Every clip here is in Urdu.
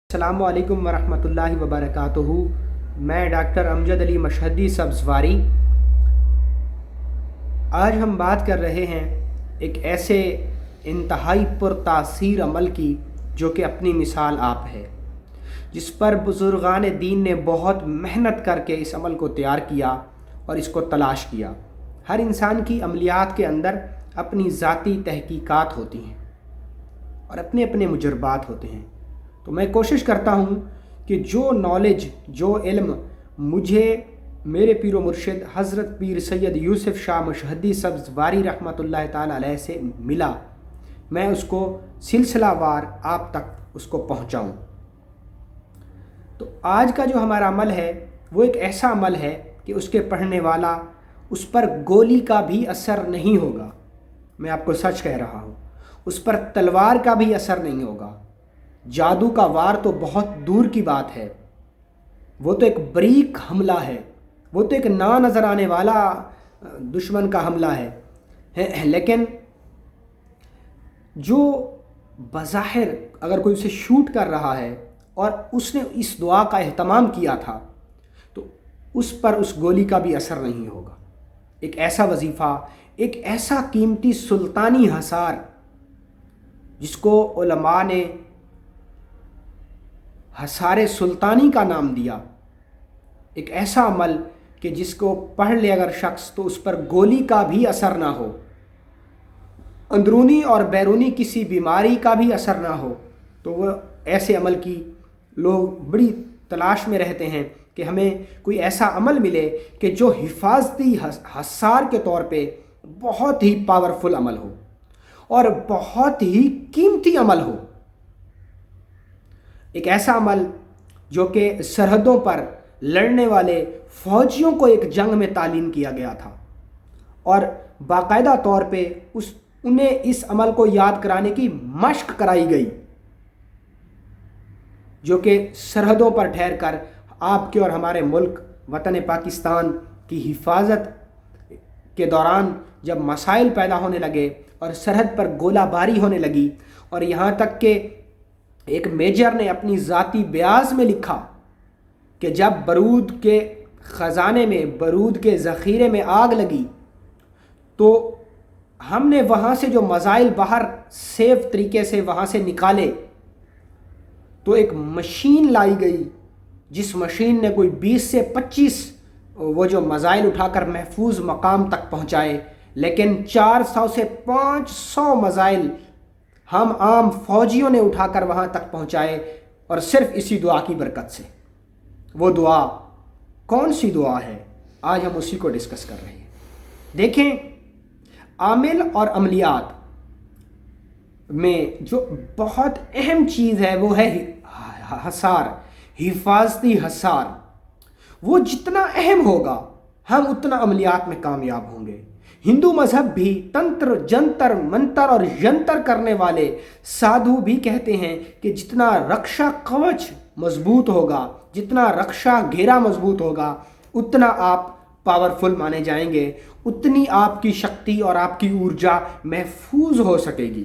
السلام علیکم ورحمۃ اللہ وبرکاتہ۔ میں ڈاکٹر امجد علی مشہدی سبزواری۔ آج ہم بات کر رہے ہیں ایک ایسے انتہائی پر تاثیر عمل کی جو کہ اپنی مثال آپ ہے، جس پر بزرگان دین نے بہت محنت کر کے اس عمل کو تیار کیا اور اس کو تلاش کیا۔ ہر انسان کی عملیات کے اندر اپنی ذاتی تحقیقات ہوتی ہیں اور اپنے اپنے مجربات ہوتے ہیں، تو میں کوشش کرتا ہوں کہ جو نالج، جو علم مجھے میرے پیر و مرشد حضرت پیر سید یوسف شاہ مشہدی سبزواری رحمۃ اللہ تعالی علیہ سے ملا، میں اس کو سلسلہ وار آپ تک اس کو پہنچاؤں۔ تو آج کا جو ہمارا عمل ہے وہ ایک ایسا عمل ہے کہ اس کے پڑھنے والا اس پر گولی کا بھی اثر نہیں ہوگا۔ میں آپ کو سچ کہہ رہا ہوں، اس پر تلوار کا بھی اثر نہیں ہوگا، جادو کا وار تو بہت دور کی بات ہے، وہ تو ایک بریک حملہ ہے، وہ تو ایک نہ نظر آنے والا دشمن کا حملہ ہے، لیکن جو بظاہر اگر کوئی اسے شوٹ کر رہا ہے اور اس نے اس دعا کا اہتمام کیا تھا تو اس پر اس گولی کا بھی اثر نہیں ہوگا۔ ایک ایسا وظیفہ، ایک ایسا قیمتی سلطانی حصار جس کو علماء نے حصار سلطانی کا نام دیا، ایک ایسا عمل کہ جس کو پڑھ لے اگر شخص تو اس پر گولی کا بھی اثر نہ ہو، اندرونی اور بیرونی کسی بیماری کا بھی اثر نہ ہو، تو وہ ایسے عمل کی لوگ بڑی تلاش میں رہتے ہیں کہ ہمیں کوئی ایسا عمل ملے کہ جو حفاظتی حصار کے طور پہ بہت ہی پاورفل عمل ہو اور بہت ہی قیمتی عمل ہو، ایک ایسا عمل جو کہ سرحدوں پر لڑنے والے فوجیوں کو ایک جنگ میں تعلیم کیا گیا تھا اور باقاعدہ طور پہ انہیں اس عمل کو یاد کرانے کی مشق کرائی گئی، جو کہ سرحدوں پر ٹھہر کر آپ کے اور ہمارے ملک وطن پاکستان کی حفاظت کے دوران جب مسائل پیدا ہونے لگے اور سرحد پر گولہ باری ہونے لگی، اور یہاں تک کہ ایک میجر نے اپنی ذاتی بیاض میں لکھا کہ جب بارود کے خزانے میں، بارود کے ذخیرے میں آگ لگی تو ہم نے وہاں سے جو میزائل باہر سیف طریقے سے وہاں سے نکالے تو ایک مشین لائی گئی، جس مشین نے کوئی 20 سے 25 وہ جو میزائل اٹھا کر محفوظ مقام تک پہنچائے، لیکن 400 سے 500 میزائل ہم عام فوجیوں نے اٹھا کر وہاں تک پہنچائے، اور صرف اسی دعا کی برکت سے۔ وہ دعا کون سی دعا ہے؟ آج ہم اسی کو ڈسکس کر رہے ہیں۔ دیکھیں، عامل اور عملیات میں جو بہت اہم چیز ہے وہ ہے حصار، حفاظتی حصار۔ وہ جتنا اہم ہوگا ہم اتنا عملیات میں کامیاب ہوں گے۔ ہندو مذہب بھی تنتر جنتر منتر اور ینتر کرنے والے سادھو بھی کہتے ہیں کہ جتنا رکشا کوچ مضبوط ہوگا، جتنا رکشا گھیرا مضبوط ہوگا، اتنا آپ پاورفل مانے جائیں گے، اتنی آپ کی شکتی اور آپ کی ارجا محفوظ ہو سکے گی۔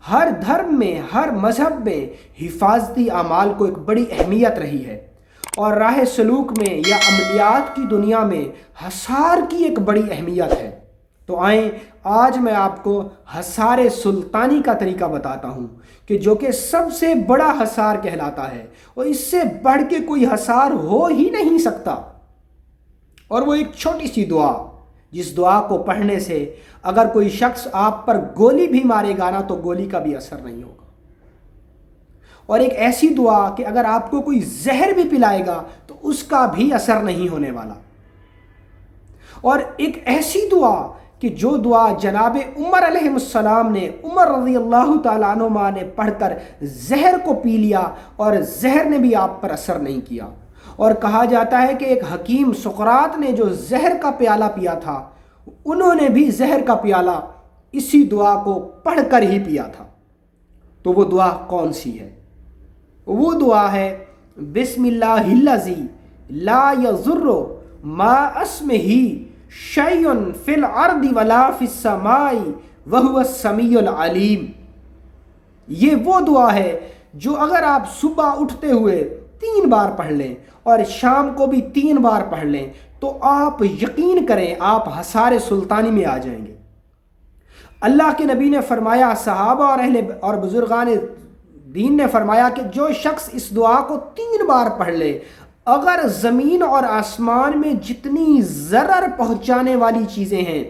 ہر دھرم میں، ہر مذہب میں حفاظتی اعمال کو ایک بڑی اہمیت رہی ہے، اور راہ سلوک میں یا عملیات کی دنیا میں حصار کی ایک بڑی اہمیت ہے۔ تو آئیں آج میں آپ کو حصار سلطانی کا طریقہ بتاتا ہوں کہ جو کہ سب سے بڑا حصار کہلاتا ہے، اور اس سے بڑھ کے کوئی حصار ہو ہی نہیں سکتا، اور وہ ایک چھوٹی سی دعا، جس دعا کو پڑھنے سے اگر کوئی شخص آپ پر گولی بھی مارے گا نا تو گولی کا بھی اثر نہیں ہوگا، اور ایک ایسی دعا کہ اگر آپ کو کوئی زہر بھی پلائے گا تو اس کا بھی اثر نہیں ہونے والا، اور ایک ایسی دعا کہ جو دعا جناب عمر علیہ السلام نے، عمر رضی اللہ تعالیٰ عنہ نے پڑھ کر زہر کو پی لیا اور زہر نے بھی آپ پر اثر نہیں کیا، اور کہا جاتا ہے کہ ایک حکیم سقراط نے جو زہر کا پیالہ پیا تھا، انہوں نے بھی زہر کا پیالہ اسی دعا کو پڑھ کر ہی پیا تھا۔ تو وہ دعا کون سی ہے؟ وہ دعا ہے بسم اللہ الذی لا یضر ما اسمہ شیء فی الارض ولا فی السماء وہو السمیع العلیم۔ یہ وہ دعا ہے جو اگر آپ صبح اٹھتے ہوئے 3 بار پڑھ لیں اور شام کو بھی 3 بار پڑھ لیں تو آپ یقین کریں آپ حصار سلطانی میں آ جائیں گے۔ اللہ کے نبی نے فرمایا، صحابہ اور بزرگان دین نے فرمایا کہ جو شخص اس دعا کو 3 بار پڑھ لے، اگر زمین اور آسمان میں جتنی ضرر پہنچانے والی چیزیں ہیں،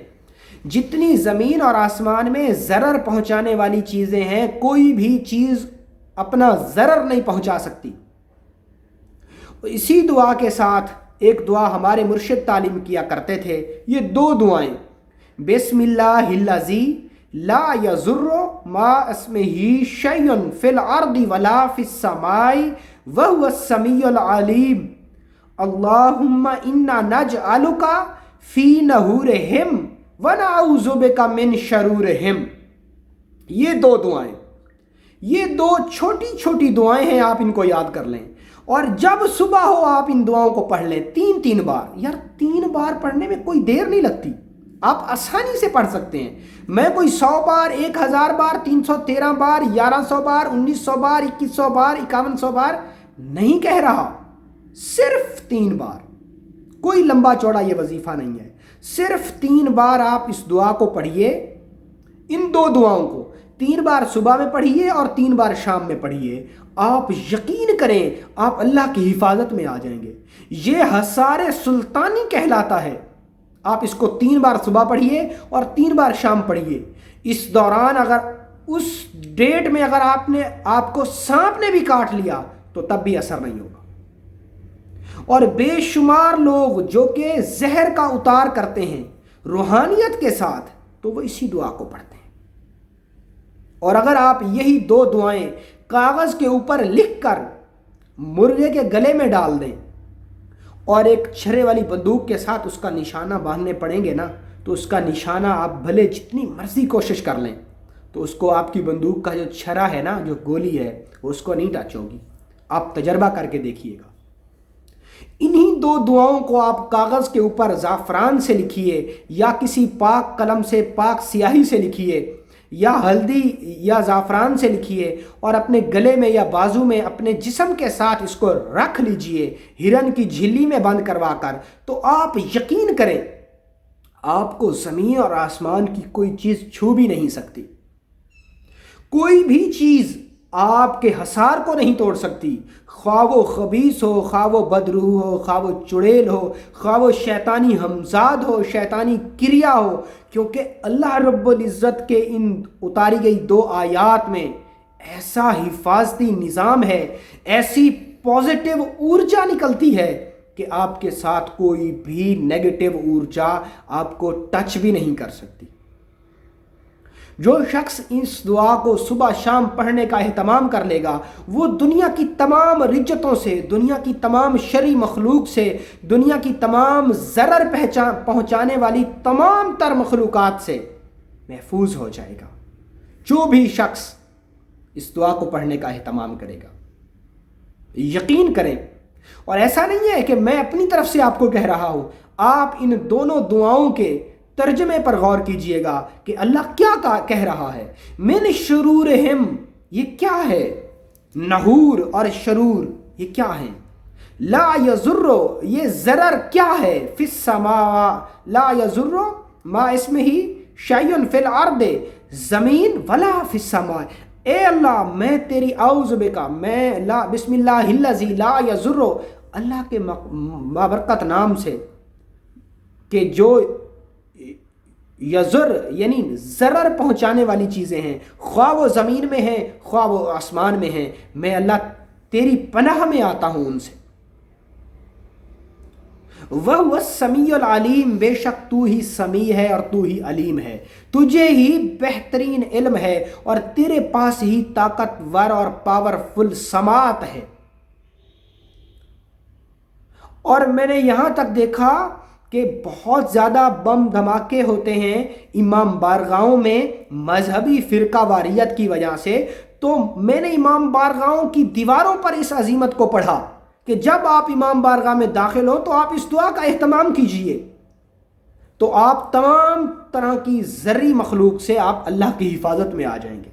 جتنی زمین اور آسمان میں ضرر پہنچانے والی چیزیں ہیں، کوئی بھی چیز اپنا ضرر نہیں پہنچا سکتی۔ اسی دعا کے ساتھ ایک دعا ہمارے مرشد تعلیم کیا کرتے تھے، یہ 2 دعائیں، بسم اللہ الذی لا یضر ما اسمہ شیء فی الارض ولا فی السماء وہو السمیع العلیم، اللہم انا نجعلک فی نحورہم ونعوذ بک من شرورہم۔ یہ 2 دعائیں، یہ 2 چھوٹی چھوٹی دعائیں ہیں، آپ ان کو یاد کر لیں، اور جب صبح ہو آپ ان دعاؤں کو پڑھ لیں 3 بار۔ یار 3 بار پڑھنے میں کوئی دیر نہیں لگتی، آپ آسانی سے پڑھ سکتے ہیں۔ میں کوئی 100 بار، 1000 بار، 313 بار، 1100 بار، 1900 بار، 2100 بار، 5100 بار نہیں کہہ رہا، صرف 3 بار۔ کوئی لمبا چوڑا یہ وظیفہ نہیں ہے، صرف 3 بار آپ اس دعا کو پڑھیے، ان 2 دعاؤں کو 3 بار صبح میں پڑھیے اور 3 بار شام میں پڑھیے۔ آپ یقین کریں آپ اللہ کی حفاظت میں آ جائیں گے۔ یہ حصار سلطانی کہلاتا ہے۔ آپ اس کو 3 بار صبح پڑھیے اور 3 بار شام پڑھیے۔ اس دوران اگر اس ڈیٹ میں اگر آپ کو سانپ نے بھی کاٹ لیا تو تب بھی اثر نہیں ہوگا۔ اور بے شمار لوگ جو کہ زہر کا اتار کرتے ہیں روحانیت کے ساتھ، تو وہ اسی دعا کو پڑھتے ہیں۔ اور اگر آپ یہی 2 دعائیں کاغذ کے اوپر لکھ کر مرغے کے گلے میں ڈال دیں اور ایک چھرے والی بندوق کے ساتھ اس کا نشانہ باندھنے پڑیں گے نا، تو اس کا نشانہ آپ بھلے جتنی مرضی کوشش کر لیں تو اس کو آپ کی بندوق کا جو چھرا ہے نا، جو گولی ہے، وہ اس کو نہیں ٹچ ہوگی۔ آپ تجربہ کر کے دیکھیے گا۔ انہی 2 دعاؤں کو آپ کاغذ کے اوپر زعفران سے لکھیے یا کسی پاک قلم سے، پاک سیاہی سے لکھیے یا ہلدی یا زعفران سے لکھیے اور اپنے گلے میں یا بازو میں اپنے جسم کے ساتھ اس کو رکھ لیجئے، ہرن کی جھلی میں بند کروا کر، تو آپ یقین کریں آپ کو زمین اور آسمان کی کوئی چیز چھو بھی نہیں سکتی۔ کوئی بھی چیز آپ کے حصار کو نہیں توڑ سکتی، خواہ وہ خبیث ہو، خواہ وہ بدروح ہو، خواہ وہ چڑیل ہو، خواہ وہ شیطانی ہمزاد ہو، شیطانی کریا ہو، کیونکہ اللہ رب العزت کے ان اتاری گئی 2 آیات میں ایسا حفاظتی نظام ہے، ایسی پازیٹیو ارجا نکلتی ہے کہ آپ کے ساتھ کوئی بھی نیگیٹو ارجا آپ کو ٹچ بھی نہیں کر سکتی۔ جو شخص اس دعا کو صبح شام پڑھنے کا اہتمام کر لے گا، وہ دنیا کی تمام رجتوں سے، دنیا کی تمام شرعی مخلوق سے، دنیا کی تمام ضرر پہنچانے والی تمام تر مخلوقات سے محفوظ ہو جائے گا، جو بھی شخص اس دعا کو پڑھنے کا اہتمام کرے گا۔ یقین کریں، اور ایسا نہیں ہے کہ میں اپنی طرف سے آپ کو کہہ رہا ہوں، آپ ان دونوں دعاؤں کے ترجمے پر غور کیجئے گا کہ اللہ کیا کہہ رہا ہے۔ من شرورہم، یہ کیا ہے؟ نحور اور شرور یہ کیا ہیں؟ لا یضر، یہ ضرر کیا ہے؟ فی السماء، لا یضر ما اسمہ شیء فی الارض، زمین ولا فی السماء۔ اے اللہ میں تیری اعوذ بکا، میں بسم اللہ الذی لا یضر، اللہ کے بابرکت نام سے کہ جو یضر یعنی ضرر پہنچانے والی چیزیں ہیں، خواہ وہ زمین میں ہیں خواہ وہ آسمان میں ہیں، میں اللہ تیری پناہ میں آتا ہوں ان سے۔ وَهُوَ السَّمِيعُ الْعَلِيمُ، بے شک تو ہی سمیع ہے اور تو ہی علیم ہے، تجھے ہی بہترین علم ہے اور تیرے پاس ہی طاقتور اور پاورفل سماعت ہے۔ اور میں نے یہاں تک دیکھا کہ بہت زیادہ بم دھماکے ہوتے ہیں امام بارگاہوں میں مذہبی فرقہ واریت کی وجہ سے، تو میں نے امام بارگاہوں کی دیواروں پر اس عظیمت کو پڑھا کہ جب آپ امام بارگاہ میں داخل ہوں تو آپ اس دعا کا اہتمام کیجئے، تو آپ تمام طرح کی ذری مخلوق سے آپ اللہ کی حفاظت میں آ جائیں گے۔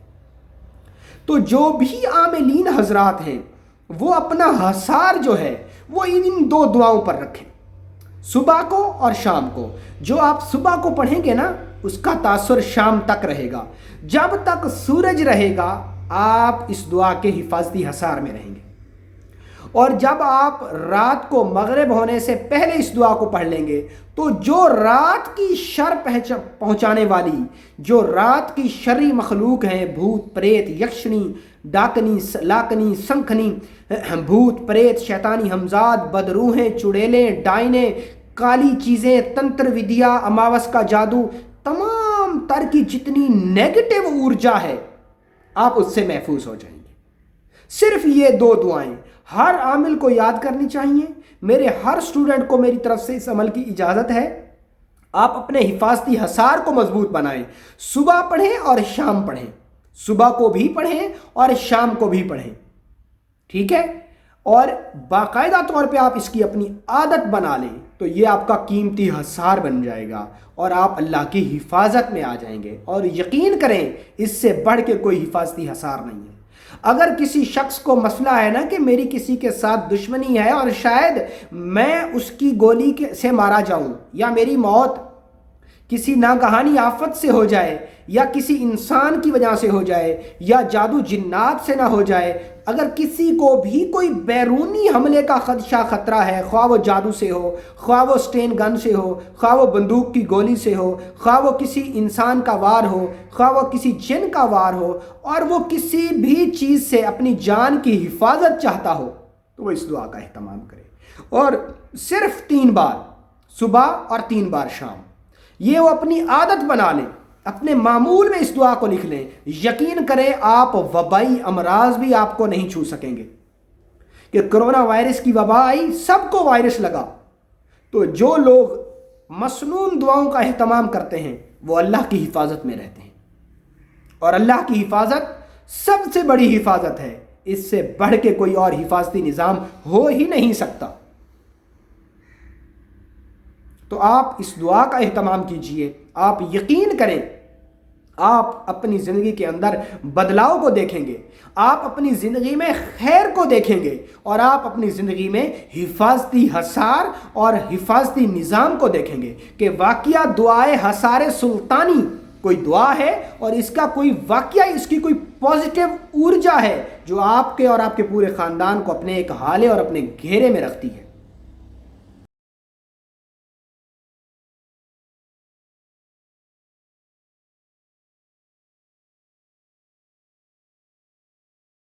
تو جو بھی عاملین حضرات ہیں وہ اپنا حصار جو ہے وہ ان دو دعاؤں پر رکھیں، صبح کو اور شام کو۔ جو آپ صبح کو پڑھیں گے نا اس کا تاثر شام تک رہے گا۔ جب تک سورج رہے گا آپ اس دعا کے حفاظتی حصار میں رہیں گے، اور جب آپ رات کو مغرب ہونے سے پہلے اس دعا کو پڑھ لیں گے تو جو رات کی شر پہنچانے والی، جو رات کی شرری مخلوق ہیں، بھوت پریت یکشنی ڈاکنی لاکنی سنکھنی، بھوت پریت شیطانی ہمزاد بدروحیں چڑیلیں ڈائنے کالی چیزیں تنتر ودیا اماوس کا جادو، تمام تر کی جتنی نیگیٹو ارجا ہے آپ اس سے محفوظ ہو جائیں گے۔ صرف یہ دو دعائیں ہر عامل کو یاد کرنی چاہیے۔ میرے ہر سٹوڈنٹ کو میری طرف سے اس عمل کی اجازت ہے۔ آپ اپنے حفاظتی حصار کو مضبوط بنائیں، صبح پڑھیں اور شام پڑھیں، صبح کو بھی پڑھیں اور شام کو بھی پڑھیں، ٹھیک ہے؟ اور باقاعدہ طور پہ آپ اس کی اپنی عادت بنا لیں تو یہ آپ کا قیمتی حصار بن جائے گا اور آپ اللہ کی حفاظت میں آ جائیں گے۔ اور یقین کریں اس سے بڑھ کے کوئی حفاظتی حصار نہیں ہے۔ اگر کسی شخص کو مسئلہ ہے نا کہ میری کسی کے ساتھ دشمنی ہے اور شاید میں اس کی گولی سے مارا جاؤں، یا میری موت کسی ناگہانی آفت سے ہو جائے، یا کسی انسان کی وجہ سے ہو جائے، یا جادو جنات سے نہ ہو جائے، اگر کسی کو بھی کوئی بیرونی حملے کا خدشہ خطرہ ہے، خواہ وہ جادو سے ہو، خواہ وہ سٹین گن سے ہو، خواہ وہ بندوق کی گولی سے ہو، خواہ وہ کسی انسان کا وار ہو، خواہ وہ کسی جن کا وار ہو، اور وہ کسی بھی چیز سے اپنی جان کی حفاظت چاہتا ہو تو وہ اس دعا کا اہتمام کرے، اور صرف 3 بار صبح اور 3 بار شام یہ وہ اپنی عادت بنا لیں، اپنے معمول میں اس دعا کو لکھ لیں۔ یقین کریں آپ وبائی امراض بھی آپ کو نہیں چھو سکیں گے۔ کہ کرونا وائرس کی وبا آئی، سب کو وائرس لگا، تو جو لوگ مسنون دعاؤں کا اہتمام کرتے ہیں وہ اللہ کی حفاظت میں رہتے ہیں، اور اللہ کی حفاظت سب سے بڑی حفاظت ہے، اس سے بڑھ کے کوئی اور حفاظتی نظام ہو ہی نہیں سکتا۔ تو آپ اس دعا کا اہتمام کیجئے۔ آپ یقین کریں آپ اپنی زندگی کے اندر بدلاؤ کو دیکھیں گے، آپ اپنی زندگی میں خیر کو دیکھیں گے، اور آپ اپنی زندگی میں حفاظتی حصار اور حفاظتی نظام کو دیکھیں گے کہ واقعہ دعائے حصار سلطانی کوئی دعا ہے، اور اس کا کوئی واقعہ، اس کی کوئی پازیٹیو ارجا ہے جو آپ کے اور آپ کے پورے خاندان کو اپنے ایک حالے اور اپنے گھیرے میں رکھتی ہے۔